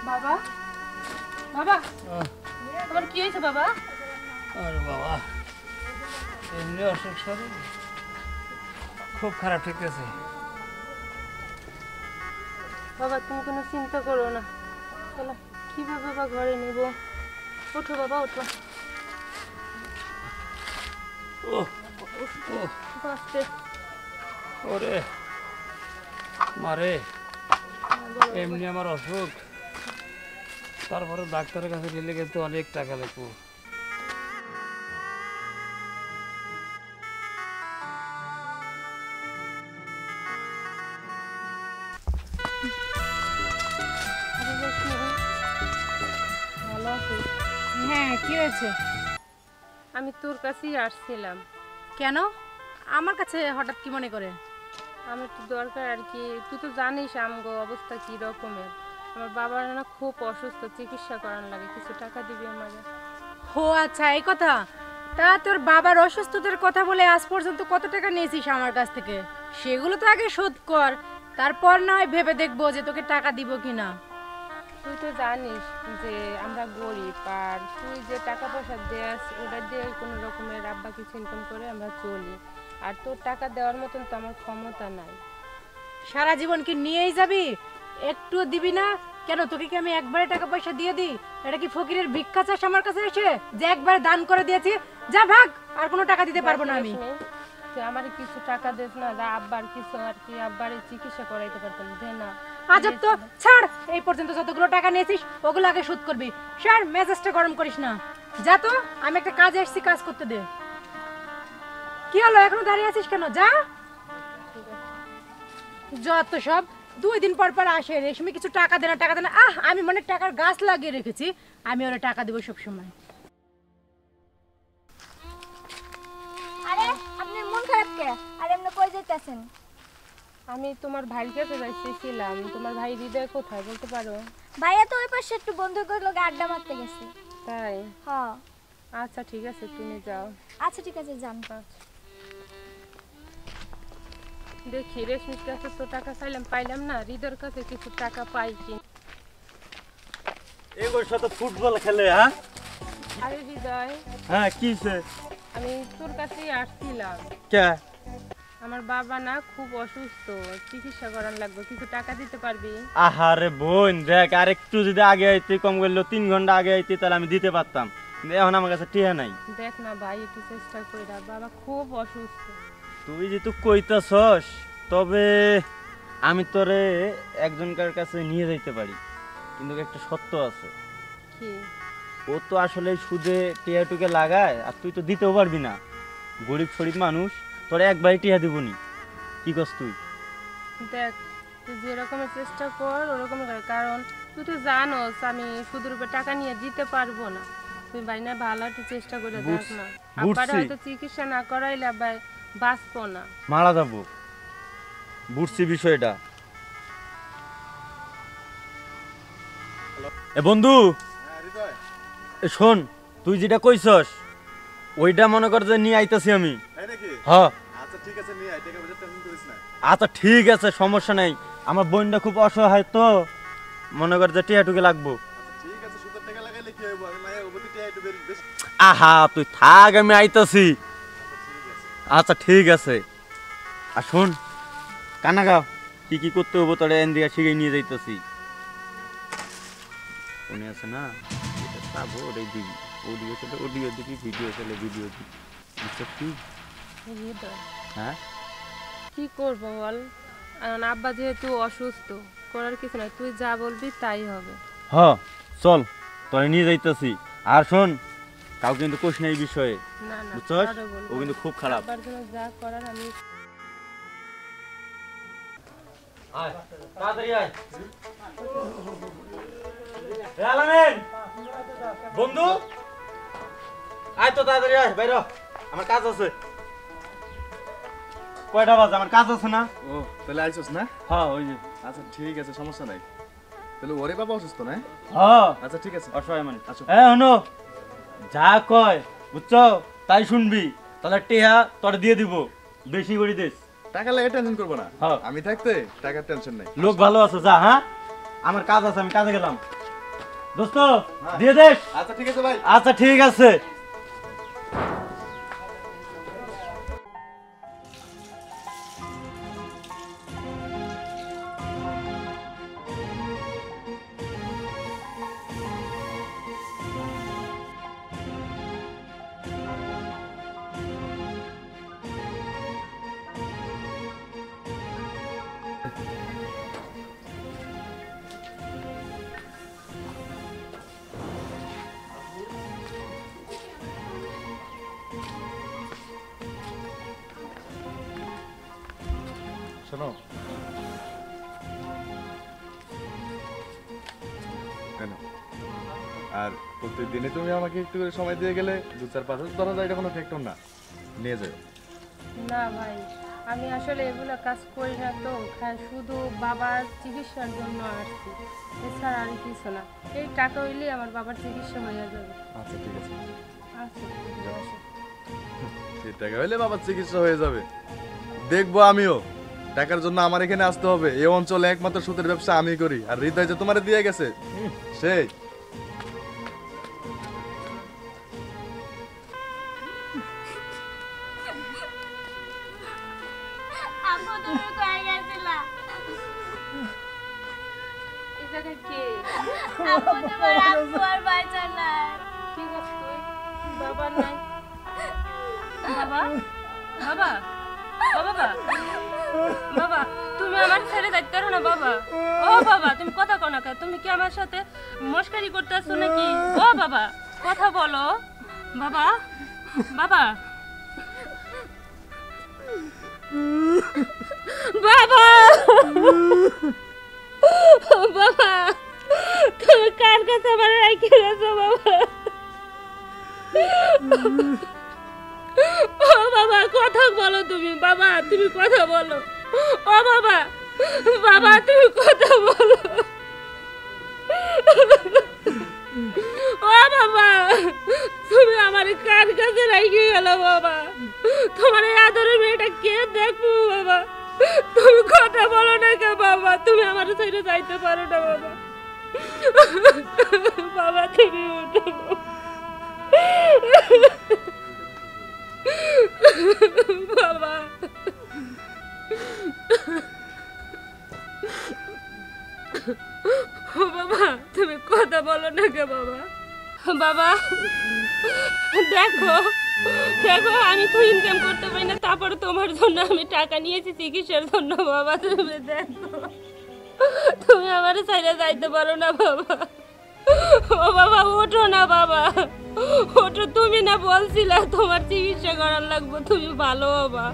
বাবা বাবা তোমার কি হয়েছে বাবা? আরে বাবা এমনি অসুখ শরীর খুব খারাপ ঠেকতেছে। বাবা তুমি কোনো চিন্তা করো না, চলো কিভাবে বা ঘরে নেব। ওঠো বাবা ওঠো। আস্তে। ওরে মারে এমনি আমার অসুখ, তারপরে ডাক্তারের কাছে নিলে কিন্তু অনেক টাকা লাগবে। ভালো আছিস? হ্যাঁ কি হয়েছে? আমি তোর কাছেই আসছিলাম। কেন আমার কাছে হঠাৎ কি মনে করে? আমার তো দরকার আর কি, তুই তো জানিস আমগো অবস্থা কি রকমের। আমার বাবার না খুব অসুস্থ, চিকিৎসা করার লাগে, কিছু টাকা দিবি আমাকে? ও আচ্ছা এই কথা। তা তোর বাবার অসুস্থতার কথা বলে আজ পর্যন্ত কত টাকা নিয়েছিস আমার কাছ থেকে? সেগুলো তো আগে শোধ কর, তারপর না হয় ভেবে দেখবো যে তোকে টাকা দিব কিনা। তুই তো জানিস যে আমরা গরিব, আর তুই যে টাকা পয়সা দেস ওটা দিয়ে কোনো রকমের আব্বা কিছু ইনকাম করে আমরা চলি, আর তোর টাকা দেওয়ার মতন তো আমার ক্ষমতা নাই। সারা জীবন কি নিয়েই যাবি? একটু দিবি না কেন? তোকে কি আমি একবারে টাকা পয়সা দিয়ে দিই? এটা কি ফকিরের ভিক্ষা চাস আমার কাছে এসে যে একবারে দান করে দিয়েছি? যা ভাগ, আর কোনো টাকা দিতে পারবো না আমি। তুই আমার কিছু টাকা দেস না, যা আব্বার কিছু আর কি আব্বারে চিকিৎসা করাইতে পারতাম, দে না। আজব তো, ছাড়। এই পর্যন্ত যতগুলো টাকা নিয়েছিস ওগুলো আগে শোধ করবি। স্যার মেজাজটা গরম করিস না, যা তো। আমি একটা কাজে এসেছি, কাজ করতে দে। কি হলো এখনো দাঁড়িয়ে আছিস কেন? যা। যত সব 2 দিন পর পর আসে, রেশমি কিছু টাকা দে না টাকা দে না। আমি মনে টাকার গাছ লাগিয়ে রেখেছি, আমি ওরা টাকা দেবো সব সময়। আরে আপনার মন খারাপ কে? আর এমনি কই যাইতাছেন? আমি তোমার ভাইয়ের কাছে যাইতেছিলাম। তোমার ভাই হৃদয় কোথায় বলতে পারো? ভাইয়া তো ওই পাশে একটু বন্ধুদের লগে আড্ডা মারতে গেছে। তাই? হ্যাঁ। আচ্ছা ঠিক আছে তুমি যাও। আচ্ছা ঠিক আছে যান। দেখি রেশমির কাছে তো টাকা চাইলাম, পাইলাম না। হৃদয়ের কাছে কিছু টাকা পাই কি? এগোর সাথে ফুটবল খেলে? হ্যাঁ আরে হৃদয়, হ্যাঁ কিছে? আমি তোর কাছেই আসছিলাম। কে? আমার বাবা না খুব অসুস্থ, চিকিৎসা করার লাগবে, কিছু টাকা দিতে পারবি? আহারে বোন দেখ, আর একটু যদি আগে আইতে, কম করলেও 3 ঘন্টা আগে আইতে তাহলে আমি দিতে পারতাম, কিন্তু এখন আমার কাছে টিয়া নাই। দেখ না ভাই একটু চেষ্টা কইরা, বাবা খুব অসুস্থ। তুই যেহেতু কইতাছস, তবে আমি তোরে একজনকার কাছে নিয়ে যাইতে পারি, কিন্তু একটা সত্য আছে। কি? ও তো আসলে সুদে টিয়া টুকে লাগায়, আর তুই তো দিতেও পারবি না, গরিব শরীফ মানুষ, তোরে একবারই টিয়া দিবনি। কি করছ তুই? দেখ তুই যে রকমের চেষ্টা কর ওরকমের কর, কারণ তুই তো জানোস আমি সুদের উপর টাকা নিয়ে দিতে পারবো না। তুই ভাই না ভালো একটু চেষ্টা করে দেখ না, আব্বার হয়তো চিকিৎসা না করাইলে আবার বাঁচবো না, মারা যাবো। বুঝছি বিষয়টা। এ বন্ধু, এ শোন, তুই যেটা কইছস ওইটা মনে কর যে নিয়ে আইতাছি আমি। হ্যাঁ আচ্ছা ঠিক আছে, সমস্যা নাই। আমার বোনটা খুব অসহায় তো, মনে কর যে টিয়া টুকে লাগবো। আহা তুই থাক, আমি আইতাছি। আচ্ছা ঠিক আছে। আর শোন কানাগা, কি কি করতে হবো তোরা এনদিকে শিখে নিয়ে যাইতাছি। মনে আছে না, এটা খাবো ওটাই দিবি, অডিও চলে অডিও দিবি, ভিডিও চলে ভিডিও দিবি। বুঝছিস কি? হ্যাঁ কি করবো বল, কারণ আব্বা যেহেতু অসুস্থ, করার কিছু নাই, তুই যা বলবি তাই হবে। হ্যাঁ চল, তোরা নিয়ে যাইতাছি। আর শোন, কাউ কিন্তু কোশ না এই বিষয়ে, না না বুঝছস? কারো বলবো ও কিন্তু খুব খারাপ। আব্বার জন্য যা করার আমি। আয় তাড়াতাড়ি আয়। এ আলামিন বন্ধু, আয় তো তাড়াতাড়ি আয়, বাইর হ, আমার কাজ আছে। কয়টা বাজে? আমার কাজ আছে না? ও তাহলে আইছস না? হ্যাঁ ওই যে। আচ্ছা ঠিক আছে, সমস্যা নাই। তাহলে ওরে বাবা অসুস্থ না? হ্যাঁ আচ্ছা ঠিক আছে, অসহায় মানে। আসো। এ হনো, যা কয় বুঝছো তাই শুনবি, তাহলে টিহা তোর দিয়ে দিব, বেশি করে দিস। টাকা লাগে টেনশন করবো না, হ্যাঁ। আমি থাকতে টাকার টেনশন নাই। লোক ভালো আছে, যা। হ্যাঁ, আমার কাজ আছে, আমি কাজে গেলাম। দোস্ত দিয়ে দেস। আচ্ছা ঠিক আছে ভাই। আচ্ছা ঠিক আছে। শোনো, কেন? আর প্রত্যেকদিনে তুমি আমাকে একটু করে সময় দিয়ে গেলে 2-4-5,000 এটা কোনো ফ্যাক্টর না, নিয়ে যাও। না ভাই, আমি আসলে এগুলো কাজ করি না তো, শুধু বাবার চিকিৎসার জন্য আসছি, এছাড়া আর কিছু না। এই টাকা হইলে আমার বাবার চিকিৎসা হয়ে যাবে। আচ্ছা ঠিক আছে, আচ্ছা ঠিক আছে। সেই টাকা হইলে বাবার চিকিৎসা হয়ে যাবে। দেখবো আমিও, টাকার জন্য আমার এখানে আসতে হবে। এই অঞ্চলে একমাত্র সুদের ব্যবসা আমি করি, আর হৃদয় যে তোমার দিয়ে গেছে সেই। আব্বু তুমি কই গেছিলা? এই জায়গায় কে? আব্বু তোমার আব্বু আর বাচ্চা নাই। কি করছ তুই? বাবা নাই। বাবা, বাবা, ও বাবা, বাবা, তুমি আমার ছেড়ে যাইতে পারো না বাবা। ও বাবা, তুমি কথা কও না কেন? তুমি কি আমার সাথে মস্কারি করতেছো নাকি? ও বাবা, কথা বলো বাবা। বাবা, বাবা, বাবা, তুমি কার কাছে আমার রাখি গেছো বাবা? ও বাবা, কথা বলো তুমি। বাবা, তুমি কথা বলো। ও বাবা, বাবা, তুমি কথা বলো। ও বাবা, তুমি আমার কার কাছে রাখি গেল বাবা? তোমার এই আদরের মেয়েটা কে দেখবো বাবা? তুমি কথা বলো না কে বাবা? তুমি আমার ছেড়ে যাইতে পারো না বাবা। বাবা, তুমি উঠো বাবা। ও বাবা, তুমি কথা বলো না কে বাবা? বাবা, দেখো দেখো, আমি তো ইনকাম করতে পারি না, তারপরে তোমার জন্য আমি টাকা নিয়েছি চিকিৎসার জন্য বাবা। তুমি দেখো, তুমি আমার ছেড়ে যাইতে পারো না বাবা। ও বাবা, ওঠো না বাবা, ওঠো। তুমি না বলছিলা তোমার চিকিৎসা করার লাগবে, তুমি ভালো বাবা,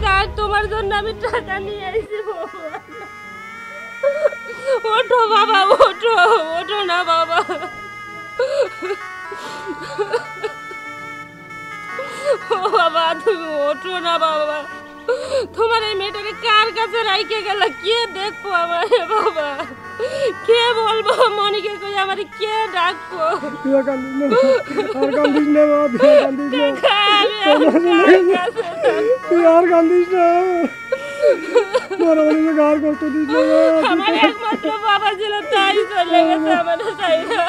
তাই তোমার জন্য আমি টাকা নিয়ে আইছি বাবা। ওঠো বাবা, ওঠো, ওঠো না বাবা। ও বাবা, তুমি ওঠো না বাবা। তোমার এই মেয়েটাকে কার কাছে রাইখে গেল? কে দেখবো আমার বাবা? কে বলবো? মনিকে কই আমার কে ডাকবো? আমার একমাত্র বাবা ছিল, তাই চলে গেছে আমার সাইরা।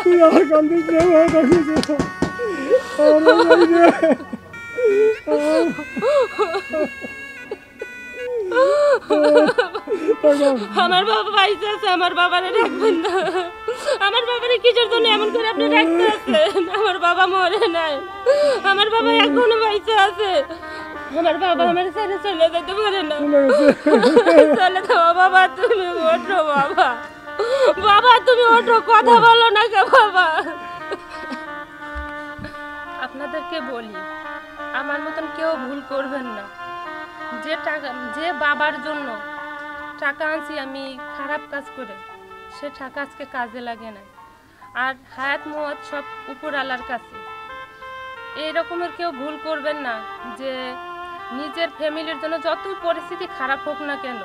আমার বাবা বাইসে আছে, আমার বাবারে রাখবেন না। আমার বাবারে কিসের জন্য এমন করে আপনি রাখতে আছেন? আমার বাবা মরে নাই, আমার বাবা এখনো বাইসে আছে। আমার বাবা আমার ছেড়ে চলে যেতে পারে না। চলে যাও বাবা, তুমি ওঠো বাবা। বাবা, তুমি ওঠো, কথা বলো না কে বাবা? আপনাদেরকে বলি, আমার মতন কেউ ভুল করবেন না। যে বাবার জন্য টাকা আনছি আমি খারাপ কাজ করে, সে টাকা আজকে কাজে লাগে না। আর হায়াত মওয়াত সব উপরওয়ালার কাছে। এই রকমের কেউ ভুল করবেন না যে নিজের ফ্যামিলির জন্য যতই পরিস্থিতি খারাপ হোক না কেন,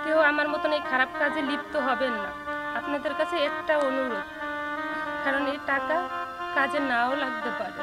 কেউ আমার মতন এই খারাপ কাজে লিপ্ত হবেন না। আপনাদের কাছে একটা অনুরোধ, কারণ এই টাকা কাজে নাও লাগতে পারে।